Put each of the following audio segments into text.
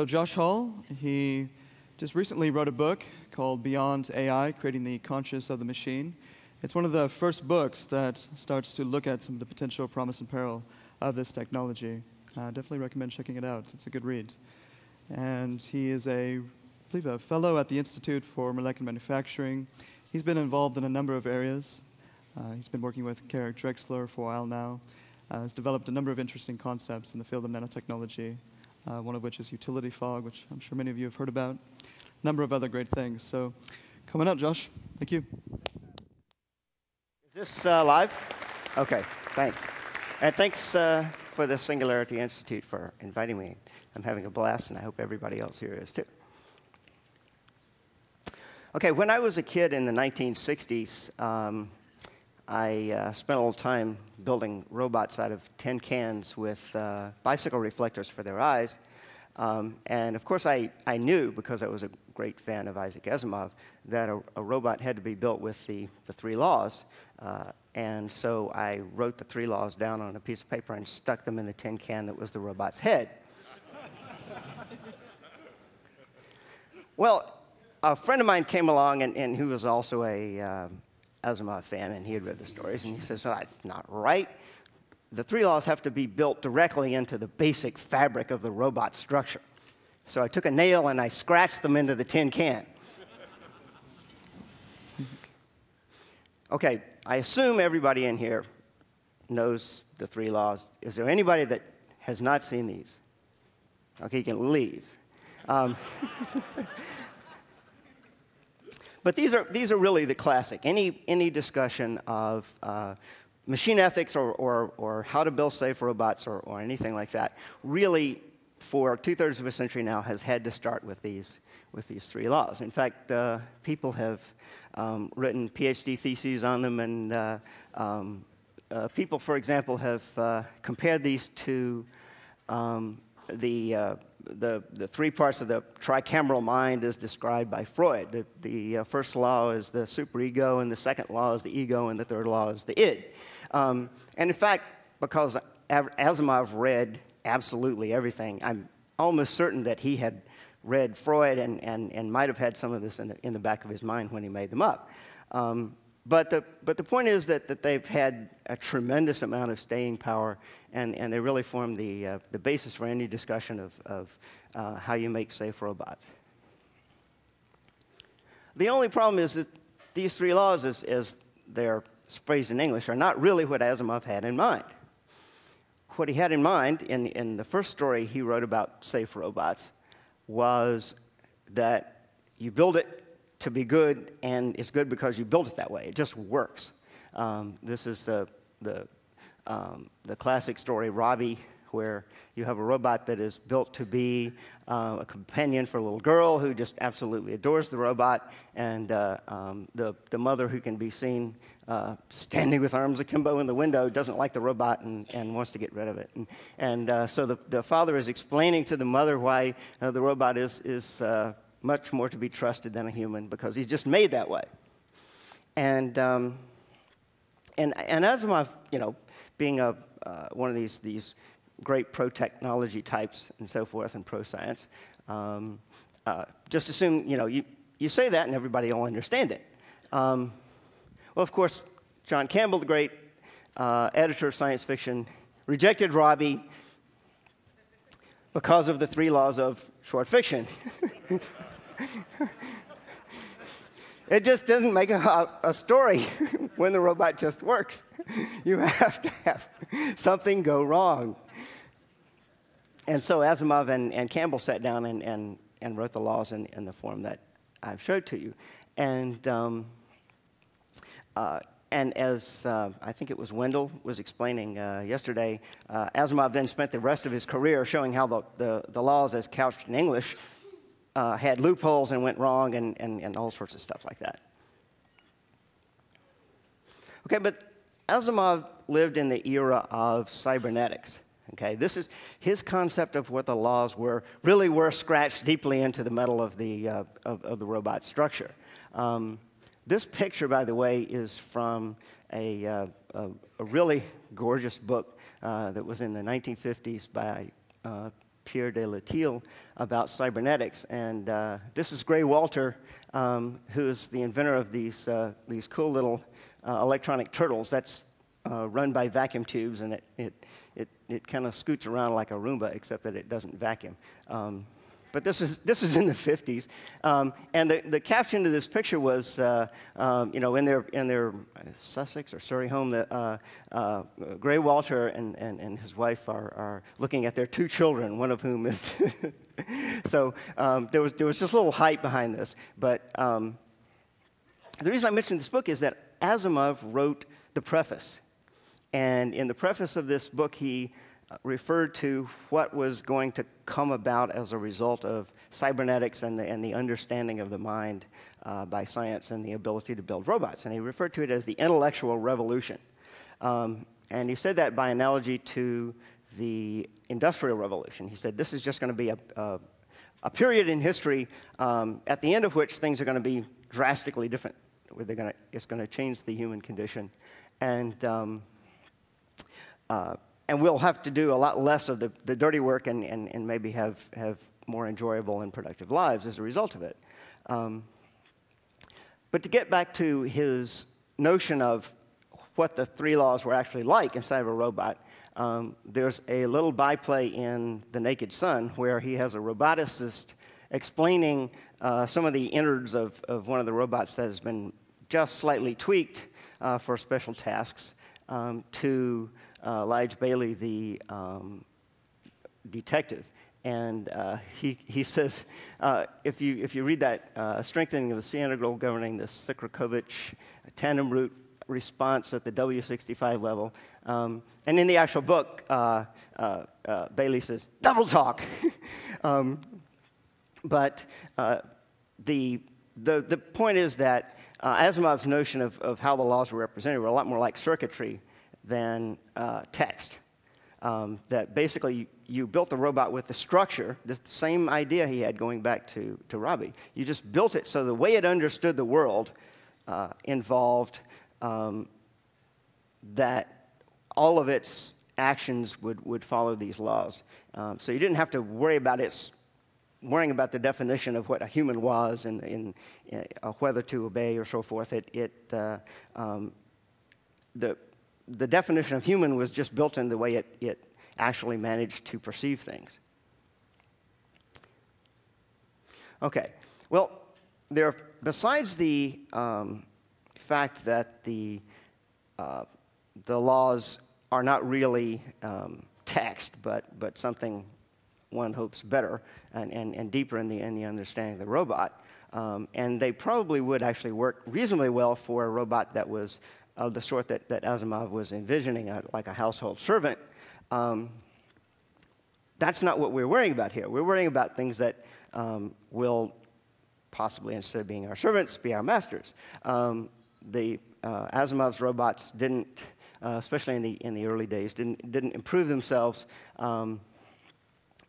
So Josh Hall, he just recently wrote a book called Beyond AI, Creating the Conscious of the Machine. It's one of the first books that starts to look at some of the potential promise and peril of this technology. Definitely recommend checking it out. It's a good read. And he is I believe, a fellow at the Institute for Molecular Manufacturing. He's been involved in a number of areas. He's been working with Carrick Drexler for a while now. Has developed a number of interesting concepts in the field of nanotechnology, one of which is utility fog, which I'm sure many of you have heard about. A number of other great things. So come on out, Josh. Thank you. Is this live? OK, thanks. And thanks for the Singularity Institute for inviting me. I'm having a blast, and I hope everybody else here is too. OK, when I was a kid in the 1960s, I spent a little time building robots out of tin cans with bicycle reflectors for their eyes. And of course, I knew, because I was a great fan of Isaac Asimov, that a robot had to be built with the 3 laws. And so I wrote the 3 laws down on a piece of paper and stuck them in the tin can that was the robot's head. Well, a friend of mine came along, and he was also a Asimov fan, and he had read the stories, and he says, well, that's not right. The 3 laws have to be built directly into the basic fabric of the robot structure. So I took a nail and I scratched them into the tin can. OK, I assume everybody in here knows the 3 laws. Is there anybody that has not seen these? OK, you can leave. But these are really the classic. Any discussion of machine ethics or how to build safe robots or anything like that, really, for 2/3 of a century now, has had to start with these 3 laws. In fact, people have written PhD theses on them, and people, for example, have compared these to the 3 parts of the tricameral mind as described by Freud. The first law is the superego, and the second law is the ego, and the third law is the id. And in fact, because Asimov read absolutely everything, I'm almost certain that he had read Freud and might have had some of this in the back of his mind when he made them up. But the point is that they've had a tremendous amount of staying power, and they really form the basis for any discussion of how you make safe robots. The only problem is that these 3 laws, as they're phrased in English, are not really what Asimov had in mind. What he had in mind in the first story he wrote about safe robots was that you build it to be good, and it's good because you built it that way. It just works. This is the classic story, Robbie, where you have a robot that is built to be a companion for a little girl who just absolutely adores the robot, and the mother, who can be seen standing with arms akimbo in the window, doesn't like the robot and wants to get rid of it. So the father is explaining to the mother why the robot is much more to be trusted than a human, because he's just made that way. And Asimov, being one of these great pro-technology types and so forth, and pro-science, just assume, you say that and everybody will understand it. Well, of course, John Campbell, the great editor of science fiction, rejected Robbie because of the 3 laws of short fiction. It just doesn't make a story when the robot just works. You have to have something go wrong. And so Asimov and Campbell sat down and wrote the laws in the form that I've showed to you. And as I think it was Wendell was explaining yesterday, Asimov then spent the rest of his career showing how the laws, as couched in English, had loopholes and went wrong and all sorts of stuff like that. OK, but Asimov lived in the era of cybernetics. Okay, this is his concept of what the laws really were scratched deeply into the metal of the robot structure. This picture, by the way, is from a really gorgeous book that was in the 1950s by Pierre de Latil about cybernetics. And this is Gray Walter, who's the inventor of these cool little electronic turtles. That's run by vacuum tubes, and it kind of scoots around like a Roomba, except that it doesn't vacuum. But this is in the 50s, and the caption to this picture was, in their Sussex or Surrey home, Gray Walter and his wife are looking at their 2 children, one of whom is. So there was just a little hype behind this. But the reason I mentioned this book is that Asimov wrote the preface, and in the preface of this book, he referred to what was going to come about as a result of cybernetics and the understanding of the mind by science and the ability to build robots. And he referred to it as the intellectual revolution. And he said that by analogy to the Industrial Revolution. He said this is just going to be a period in history at the end of which things are going to be drastically different. It's going to change the human condition. And we'll have to do a lot less of the dirty work and maybe have more enjoyable and productive lives as a result of it. But to get back to his notion of what the 3 laws were actually like inside of a robot, there's a little byplay in The Naked Sun where he has a roboticist explaining some of the innards of one of the robots that has been just slightly tweaked for special tasks to Lige Bailey, the detective. And he says, if you read that, strengthening of the C integral governing the Sikrokovich tandem root response at the W65 level. And in the actual book, Bailey says, double talk. But the point is that Asimov's notion of how the laws were represented were a lot more like circuitry than text. That basically you built the robot with the structure, the same idea he had going back to Robbie. You just built it so the way it understood the world involved that all of its actions would follow these laws. So you didn't have to worry about worrying about the definition of what a human was and whether to obey or so forth. The definition of human was just built in the way it actually managed to perceive things. Okay, well, besides the fact that the laws are not really text, but something one hopes better and deeper in the understanding of the robot, and they probably would actually work reasonably well for a robot that was of the sort that Asimov was envisioning, like a household servant. That's not what we're worrying about here. We're worrying about things that will possibly, instead of being our servants, be our masters. Asimov's robots didn't, especially in the early days, didn't improve themselves,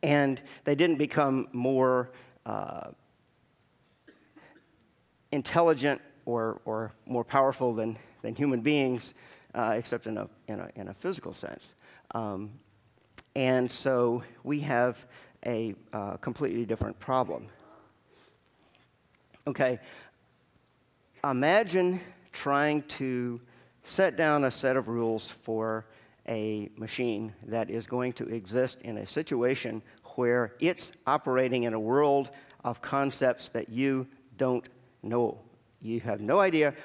and they didn't become more intelligent or more powerful than human beings, except in a physical sense. And so we have a completely different problem. Okay, imagine trying to set down a set of rules for a machine that is going to exist in a situation where it's operating in a world of concepts that you don't know. You have no idea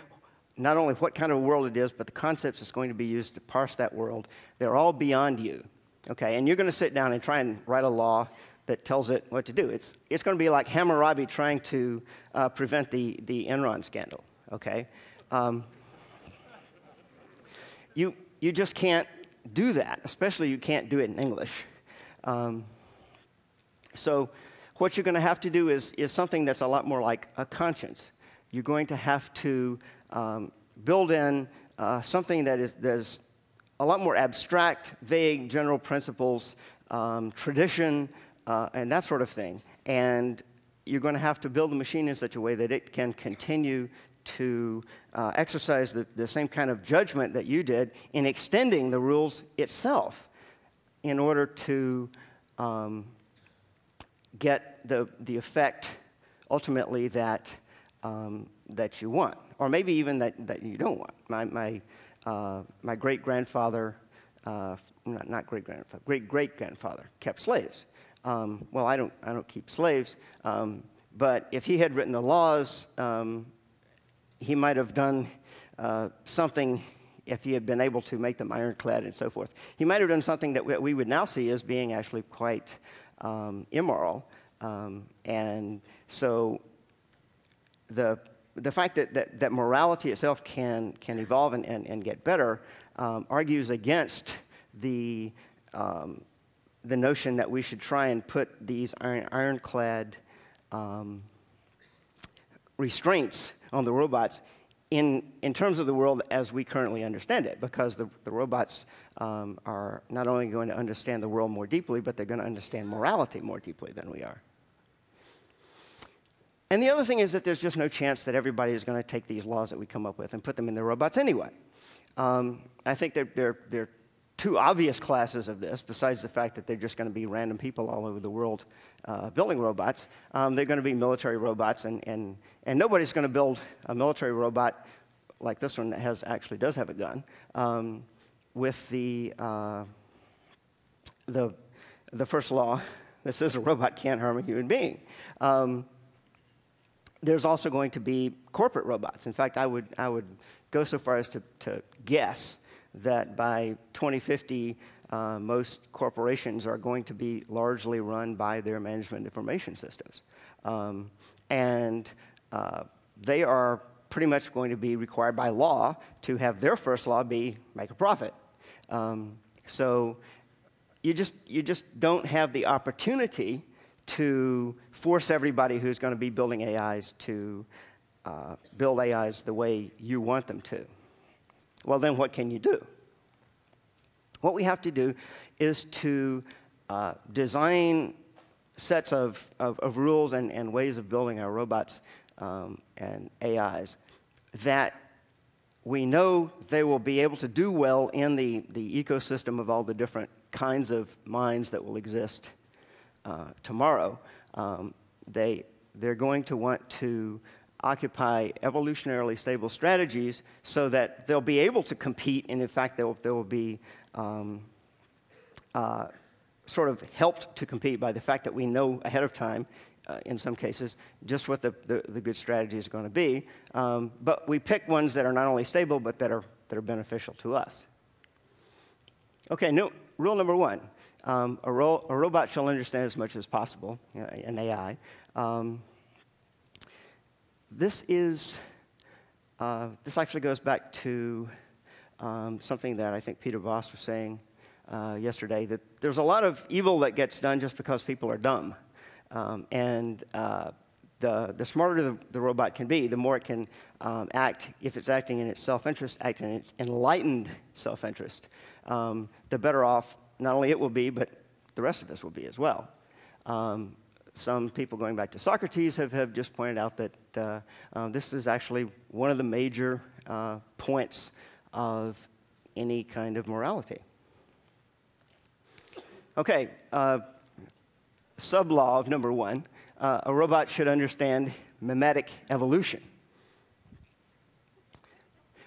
not only what kind of world it is, but the concepts that's going to be used to parse that world. They're all beyond you, okay? And you're going to sit down and try and write a law that tells it what to do. It's going to be like Hammurabi trying to prevent the Enron scandal, okay? You just can't do that, especially you can't do it in English. So what you're going to have to do is something that's a lot more like a conscience. You're going to have to build in something that is a lot more abstract, vague, general principles, tradition, and that sort of thing. And you're going to have to build the machine in such a way that it can continue to exercise the same kind of judgment that you did in extending the rules itself in order to get the effect ultimately that you want, or maybe even that you don't want. My great-grandfather, not great-grandfather, great-great-grandfather kept slaves. Well, I don't keep slaves, but if he had written the laws, he might have done something. If he had been able to make them ironclad and so forth, he might have done something that we would now see as being actually quite immoral. And so the fact that morality itself can evolve and get better argues against the notion that we should try and put these ironclad restraints on the robots in terms of the world as we currently understand it, because the robots are not only going to understand the world more deeply, but they're going to understand morality more deeply than we are. And the other thing is that there's just no chance that everybody is going to take these laws that we come up with and put them in their robots anyway. I think there are two obvious classes of this, besides the fact that they're just going to be random people all over the world building robots. They're going to be military robots, and nobody's going to build a military robot like this one that actually does have a gun with the first law that says a robot can't harm a human being. There's also going to be corporate robots. In fact, I would go so far as to guess that by 2050, most corporations are going to be largely run by their management information systems. And they are pretty much going to be required by law to have their first law be make a profit. So you just don't have the opportunity to force everybody who's going to be building AIs to build AIs the way you want them to. Well, then what can you do? What we have to do is to design sets of rules and ways of building our robots and AIs that we know they will be able to do well in the ecosystem of all the different kinds of minds that will exist tomorrow. They're going to want to occupy evolutionarily stable strategies so that they'll be able to compete, and in fact, they will be sort of helped to compete by the fact that we know ahead of time, in some cases, just what the good strategies are going to be. But we pick ones that are not only stable, but that are beneficial to us. Okay, rule number one. A robot shall understand as much as possible, an AI. This actually goes back to something that I think Peter Voss was saying yesterday, that there's a lot of evil that gets done just because people are dumb. And the smarter the robot can be, the more it can act, if it's acting in its self-interest, act in its enlightened self-interest, the better off not only it will be, but the rest of us will be as well. Some people going back to Socrates have just pointed out that this is actually one of the major points of any kind of morality. Okay, sub-law of number one, a robot should understand mimetic evolution.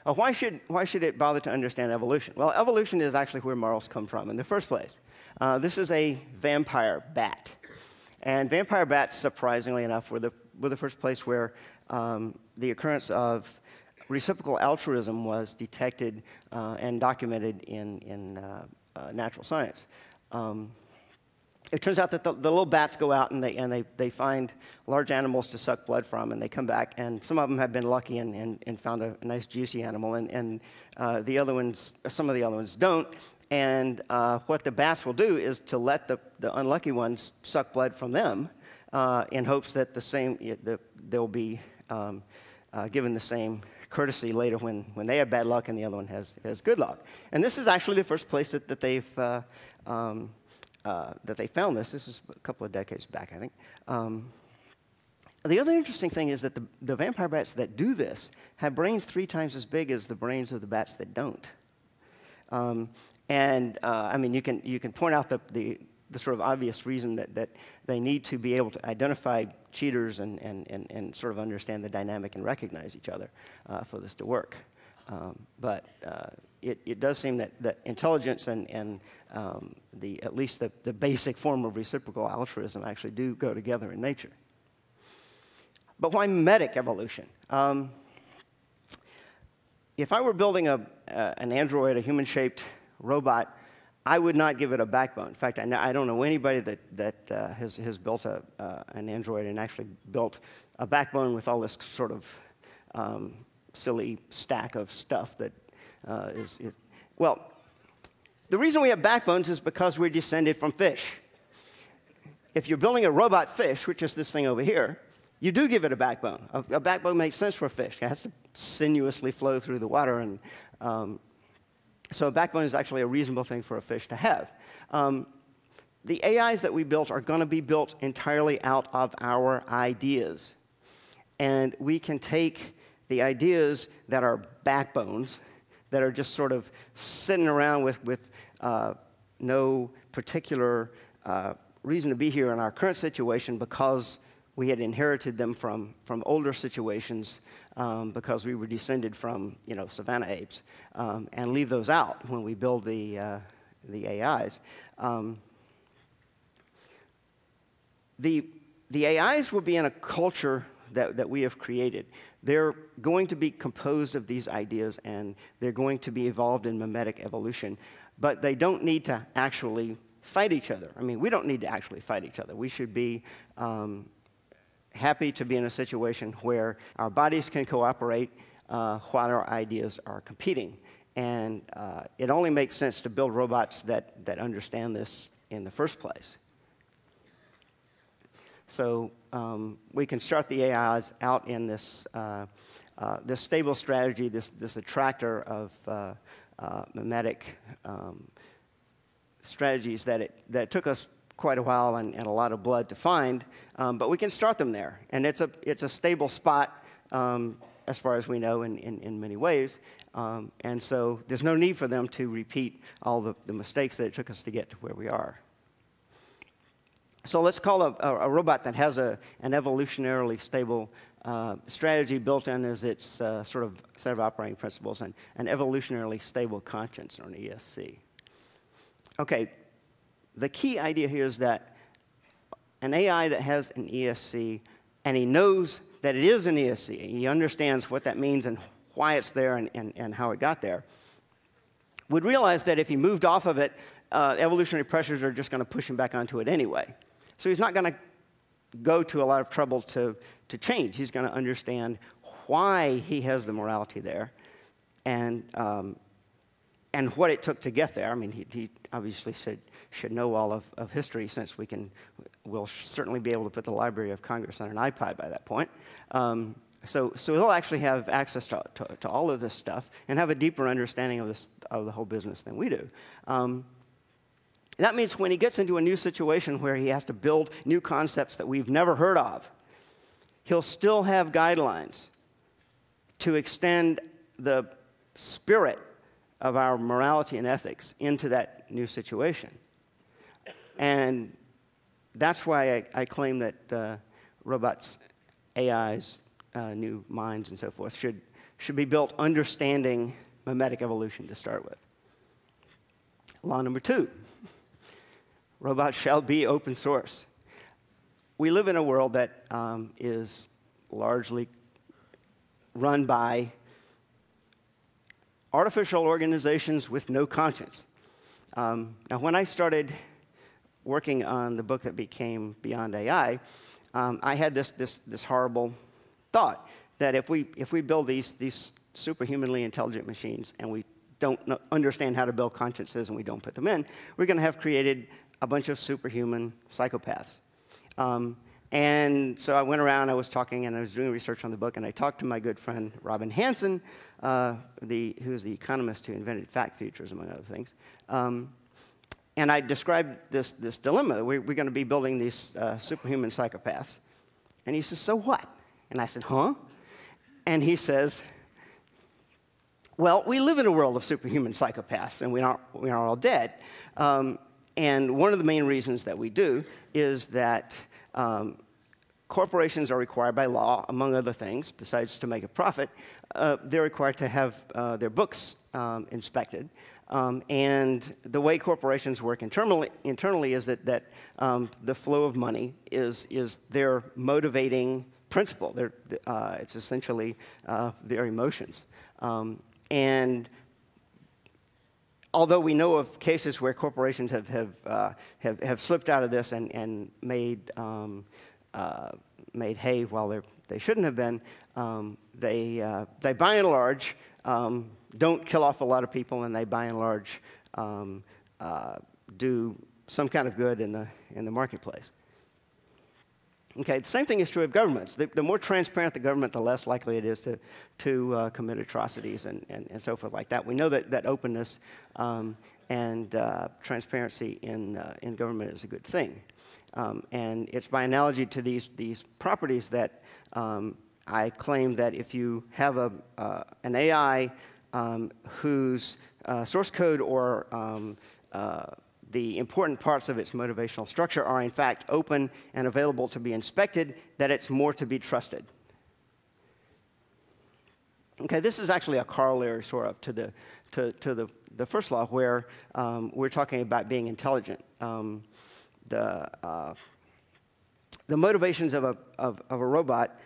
Why should it bother to understand evolution? Well, evolution is actually where morals come from in the first place. This is a vampire bat. And vampire bats, surprisingly enough, were the first place where the occurrence of reciprocal altruism was detected and documented in natural science. It turns out that the little bats go out and they find large animals to suck blood from, and they come back, and some of them have been lucky and found a nice juicy animal, and the other ones, some of the other ones don't. And what the bats will do is to let the unlucky ones suck blood from them in hopes that they'll be given the same courtesy later when they have bad luck and the other one has good luck. And this is actually the first place that they found this. This is a couple of decades back, I think. The other interesting thing is that the vampire bats that do this have brains 3 times as big as the brains of the bats that don't. I mean, you can point out the the sort of obvious reason that they need to be able to identify cheaters and sort of understand the dynamic and recognize each other for this to work. But it does seem that intelligence and at least the basic form of reciprocal altruism actually do go together in nature. But why mimetic evolution? If I were building an android, a human-shaped robot, I would not give it a backbone. In fact, I don't know anybody that has built an android and actually built a backbone with all this sort of silly stack of stuff that is. Well, the reason we have backbones is because we're descended from fish. If you're building a robot fish, which is this thing over here, you do give it a backbone. A backbone makes sense for a fish. It has to sinuously flow through the water, and so a backbone is actually a reasonable thing for a fish to have. The AIs that we built are going to be built entirely out of our ideas. And we can take the ideas that are backbones, that are just sort of sitting around with no particular reason to be here in our current situation because we had inherited them from older situations because we were descended from, savanna apes, and leave those out when we build the AIs. The AIs will be in a culture that we have created. They're going to be composed of these ideas, and they're going to be evolved in mimetic evolution. But they don't need to actually fight each other. I mean, we don't need to actually fight each other. We should be happy to be in a situation where our bodies can cooperate while our ideas are competing. And it only makes sense to build robots that understand this in the first place. So we can start the AIs out in this stable strategy, this attractor of mimetic strategies that took us quite a while and a lot of blood to find, but we can start them there. And it's a stable spot as far as we know in many ways. And so there's no need for them to repeat all the mistakes that it took us to get to where we are. So let's call a robot that has an evolutionarily stable strategy built in as its sort of set of operating principles and an evolutionarily stable conscience, or an ESC. Okay, the key idea here is that an AI that has an ESC, and he knows that it is an ESC, he understands what that means and why it's there and how it got there, would realize that if he moved off of it, evolutionary pressures are just going to push him back onto it anyway. So he's not going to go to a lot of trouble to change. He's going to understand why he has the morality there and what it took to get there. I mean, he obviously should know all of history, since we'll certainly be able to put the Library of Congress on an iPod by that point. So he'll actually have access to all of this stuff and have a deeper understanding of the whole business than we do. That means when he gets into a new situation where he has to build new concepts that we've never heard of, he'll still have guidelines to extend the spirit of our morality and ethics into that new situation. And that's why I claim that robots, AIs, new minds, and so forth should be built understanding mimetic evolution to start with. Law number 2. Robots shall be open source. We live in a world that is largely run by artificial organizations with no conscience. Now, when I started working on the book that became Beyond AI, I had this horrible thought that if we build these superhumanly intelligent machines and we don't understand how to build consciences and we don't put them in, we're going to have created a bunch of superhuman psychopaths. And so I went around, I was talking, and I was doing research on the book, and I talked to my good friend Robin Hanson, who is the economist who invented fact futures, among other things. And I described this dilemma. We're going to be building these superhuman psychopaths. And he says, so what? And I said, huh? And he says, well, we live in a world of superhuman psychopaths, and we aren't all dead. And one of the main reasons that we do is that corporations are required by law, among other things, besides to make a profit, they're required to have their books inspected. And the way corporations work internally is that the flow of money is their motivating principle. It's essentially their emotions. And although we know of cases where corporations have slipped out of this and made hay while they shouldn't have been, they by and large don't kill off a lot of people, and they by and large do some kind of good in the marketplace. Okay, the same thing is true of governments. The more transparent the government, the less likely it is to commit atrocities and so forth like that. We know that openness and transparency in government is a good thing. And it's by analogy to these properties that I claim that if you have an AI whose source code or the important parts of its motivational structure are in fact open and available to be inspected, that it's more to be trusted. Okay, this is actually a corollary sort of to the first law, where we're talking about being intelligent. The motivations of a robot,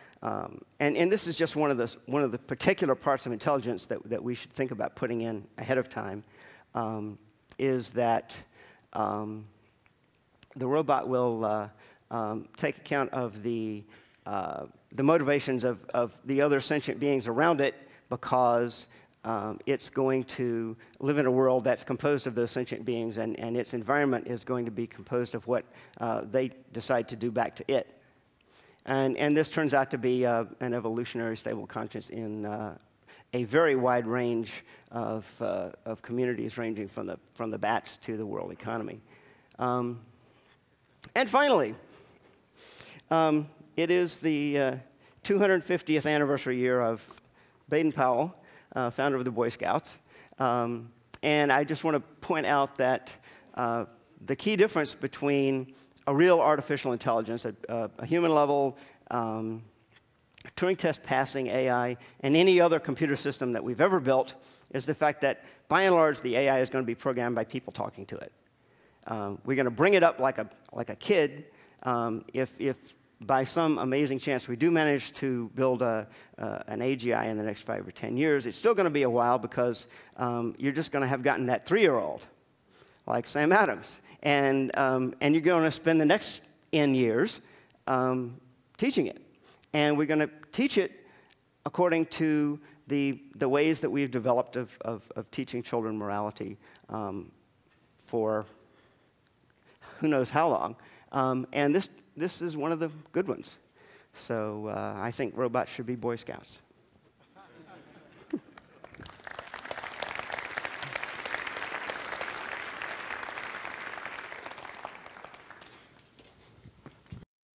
and this is just one of the particular parts of intelligence that we should think about putting in ahead of time, is that the robot will take account of the motivations of the other sentient beings around it, because it's going to live in a world that's composed of those sentient beings, and its environment is going to be composed of what they decide to do back to it. And this turns out to be an evolutionary stable conscience in a very wide range of communities, ranging from the bats to the world economy. And finally, it is the 250th anniversary year of Baden-Powell, founder of the Boy Scouts. And I just want to point out that the key difference between a real artificial intelligence, a human-level, Turing test passing AI, and any other computer system that we've ever built, is the fact that, by and large, the AI is going to be programmed by people talking to it. We're going to bring it up like a kid. If by some amazing chance we do manage to build an AGI in the next 5 or 10 years, it's still going to be a while, because you're just going to have gotten that 3-year-old, like Sam Adams. And you're going to spend the next N years teaching it. And we're going to teach it according to the ways that we've developed of teaching children morality for who knows how long. And this is one of the good ones. So I think robots should be Boy Scouts.